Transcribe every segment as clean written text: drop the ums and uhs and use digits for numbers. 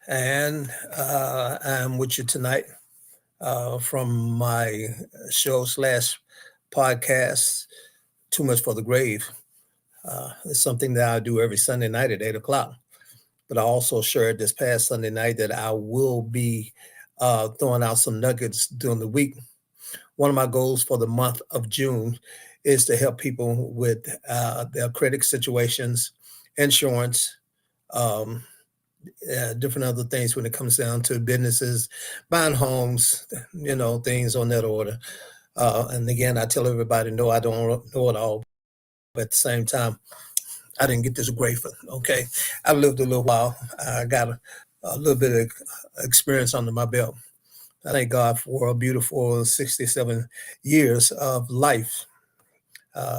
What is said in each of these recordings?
And I'm with you tonight from my show slash podcast, Too Much for the Grave. It's something that I do every Sunday night at 8 o'clock. But I also shared this past Sunday night that I will be throwing out some nuggets during the week. One of my goals for the month of June is to help people with their credit situations, insurance, um, different other things when it comes down to businesses, buying homes, things on that order. And again, I tell everybody, no, I don't know it all, but at the same time, I didn't get this grateful. Okay, I lived a little while. I got a little bit of experience under my belt. I thank God for a beautiful 67 years of life.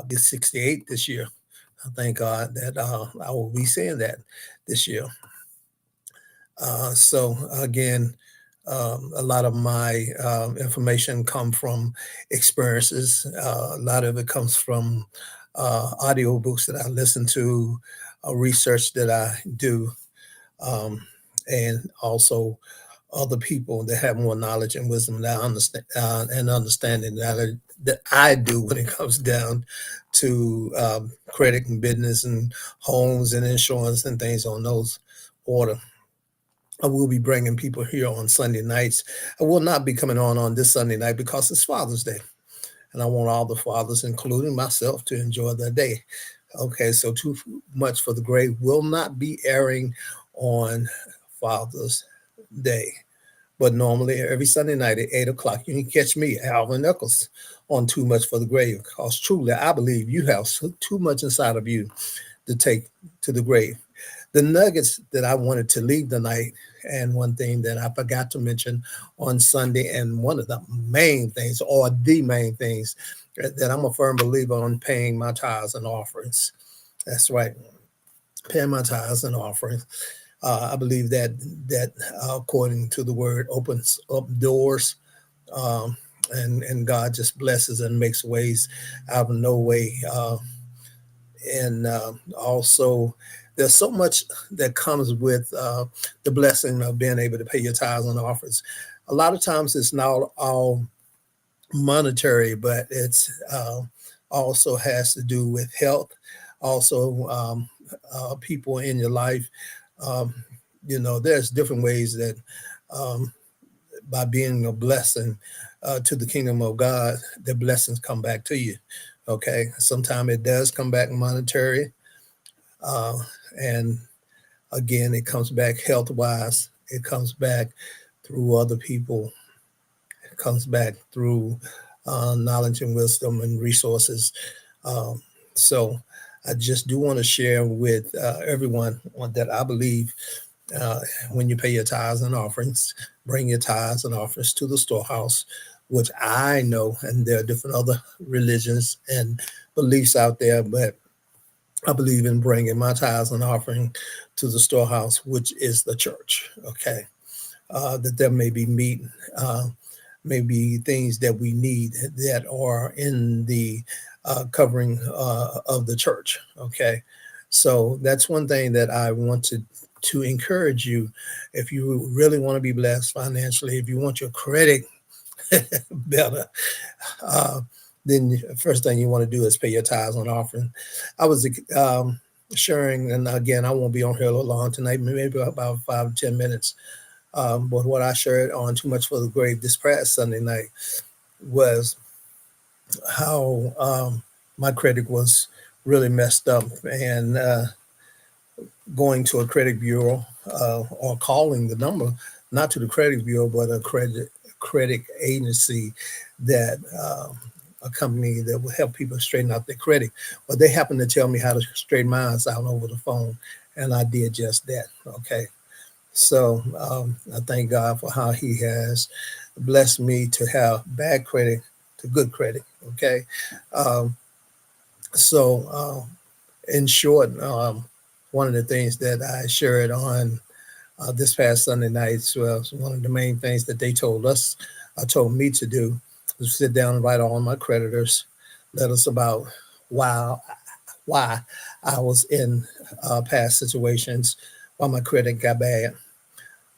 Be 68 this year. I thank God that I will be saying that this year. So again, a lot of my information come from experiences. A lot of it comes from audiobooks that I listen to, research that I do, um, and also other people that have more knowledge and wisdom that I understand and understanding that I do when it comes down to credit and business and homes and insurance and things on those order. I will be bringing people here on Sunday nights. I will not be coming on this Sunday night because it's Father's Day, and I want all the fathers, including myself, to enjoy their day. Okay, so Too Much for the Grave will not be airing on Father's Day, but normally every Sunday night at 8 o'clock, you can catch me, Alvin Nichols, on Too Much for the Grave. Because truly, I believe you have too much inside of you to take to the grave. The nuggets that I wanted to leave tonight, and one thing that I forgot to mention on Sunday, and one of the main things, or the main things, that I'm a firm believer on paying my tithes and offerings. That's right, paying my tithes and offerings. I believe that according to the word, opens up doors, um, and God just blesses and makes ways out of no way. And also there's so much that comes with the blessing of being able to pay your tithes and offers. A lot of times it's not all monetary, but it's also has to do with health, also people in your life. Um, there's different ways that um, by being a blessing to the kingdom of God, the blessings come back to you. Okay, sometimes it does come back monetary, uh, and again, it comes back health wise. It comes back through other people. It comes back through knowledge and wisdom and resources. Um, so I just do want to share with everyone that I believe uh, when you pay your tithes and offerings, bring your tithes and offerings to the storehouse, which I know, and there are different other religions and beliefs out there, but I believe in bringing my tithes and offering to the storehouse, which is the church. Okay, that there may be meat, uh, maybe things that we need that are in the covering of the church. Okay, so that's one thing that I want to encourage you. If you really want to be blessed financially, if you want your credit better, uh, then the first thing you want to do is pay your tithes and offering. I was sharing, and again, I won't be on here a little long tonight, maybe about 5 to 10 minutes. But what I shared on Too Much for the Grave this past Sunday night was how my credit was really messed up, and going to a credit bureau or calling the number, not to the credit bureau, but a credit agency that a company that will help people straighten out their credit. But they happened to tell me how to straighten mine out over the phone, and I did just that. Okay. So I thank God for how He has blessed me to have bad credit to good credit. Okay. Um, so, in short, one of the things that I shared on this past Sunday night was one of the main things that they told me to do was sit down and write all my creditors letters about why why I was in past situations, why my credit got bad.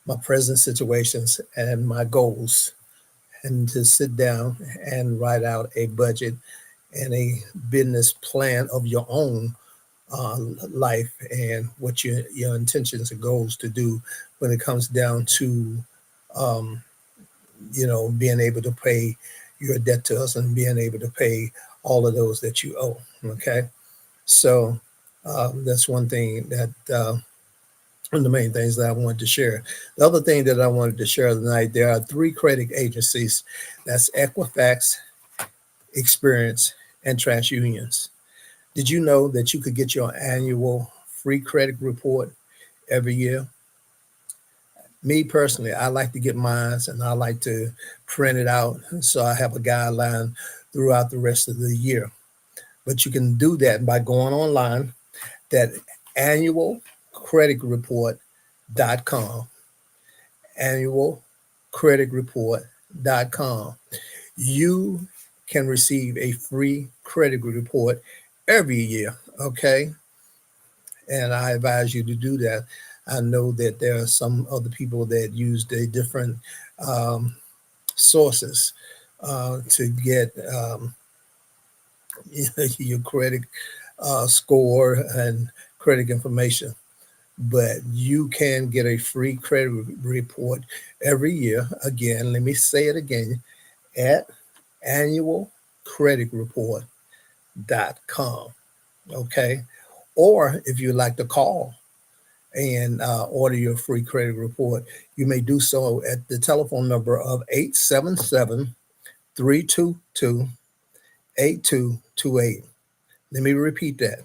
my present situations, and my goals, and to sit down and write out a budget and a business plan of your own life and what your intentions and goals to do when it comes down to um, being able to pay your debt to us and being able to pay all of those that you owe. Okay, so that's one thing that one of the main things that I wanted to share. The other thing that I wanted to share tonight, there are three credit agencies. That's Equifax, Experience, and TransUnions. Did you know that you could get your annual free credit report every year? Me personally, I like to get mine and I like to print it out so I have a guideline throughout the rest of the year. But you can do that by going online, that annualcreditreport.com, annualcreditreport.com. You can receive a free credit report every year, okay? And I advise you to do that. I know that there are some other people that use the different um, sources to get your credit score and credit information. But you can get a free credit report every year. Again, let me say it again, at annualcreditreport.com. Okay. Or if you'd like to call and order your free credit report, you may do so at the telephone number of 877 322 8228. Let me repeat that,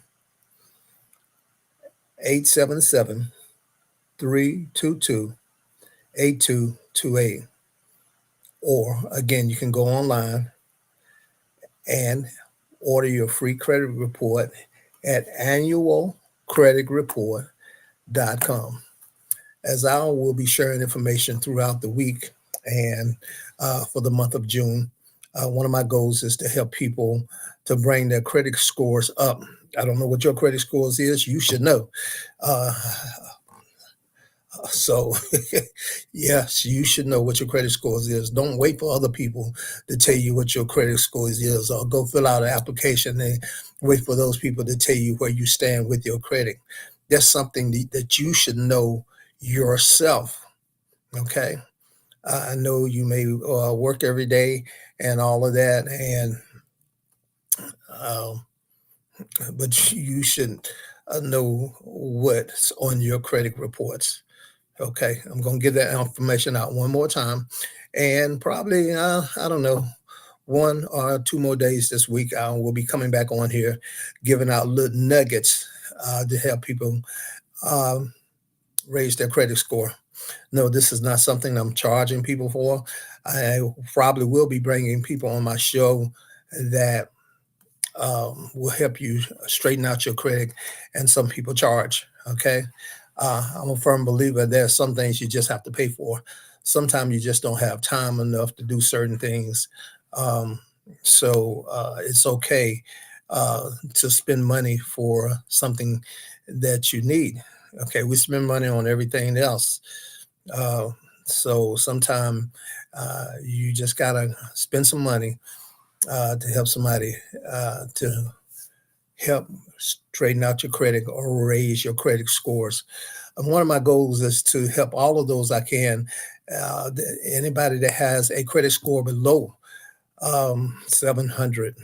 877 322 8228. Or again, you can go online and order your free credit report at annualcreditreport.com. As I will be sharing information throughout the week and for the month of June, one of my goals is to help people to bring their credit scores up. I don't know what your credit scores is. You should know. Uh, so, yes, you should know what your credit scores is. Don't wait for other people to tell you what your credit scores is, or go fill out an application and wait for those people to tell you where you stand with your credit. That's something that you should know yourself. Okay. I know you may work every day and all of that, and um, but you should know what's on your credit reports. Okay, I'm going to give that information out one more time, and probably I don't know, 1 or 2 more days this week I will be coming back on here, giving out little nuggets to help people um, raise their credit score. No, this is not something I'm charging people for. I probably will be bringing people on my show that will help you straighten out your credit, and some people charge. Okay. I'm a firm believer there are some things you just have to pay for. Sometimes you just don't have time enough to do certain things. Um, so it's okay to spend money for something that you need. Okay. We spend money on everything else. Uh, so sometimes you just got to spend some money to help somebody to help straighten out your credit or raise your credit scores. And one of my goals is to help all of those I can. Anybody that has a credit score below 700.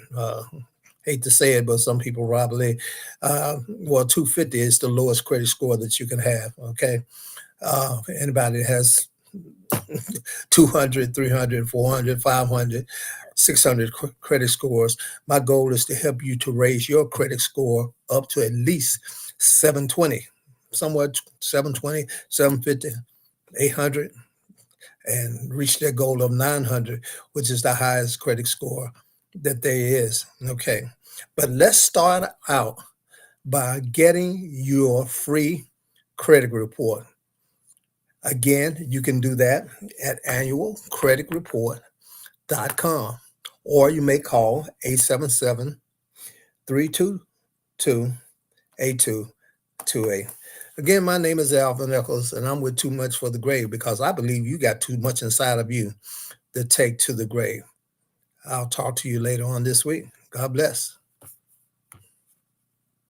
Hate to say it, but some people probably, 250 is the lowest credit score that you can have. Okay. Anybody that has 200, 300, 400, 500, 600 credit scores. My goal is to help you to raise your credit score up to at least 720, somewhere 720, 750, 800, and reach their goal of 900, which is the highest credit score that there is. Okay. But let's start out by getting your free credit report. Again, you can do that at annualcreditreport.com, or you may call 877 322 8228. Again, my name is Alvin Eccles, and I'm with Too Much for the Grave because I believe you got too much inside of you to take to the grave. I'll talk to you later on this week. God bless.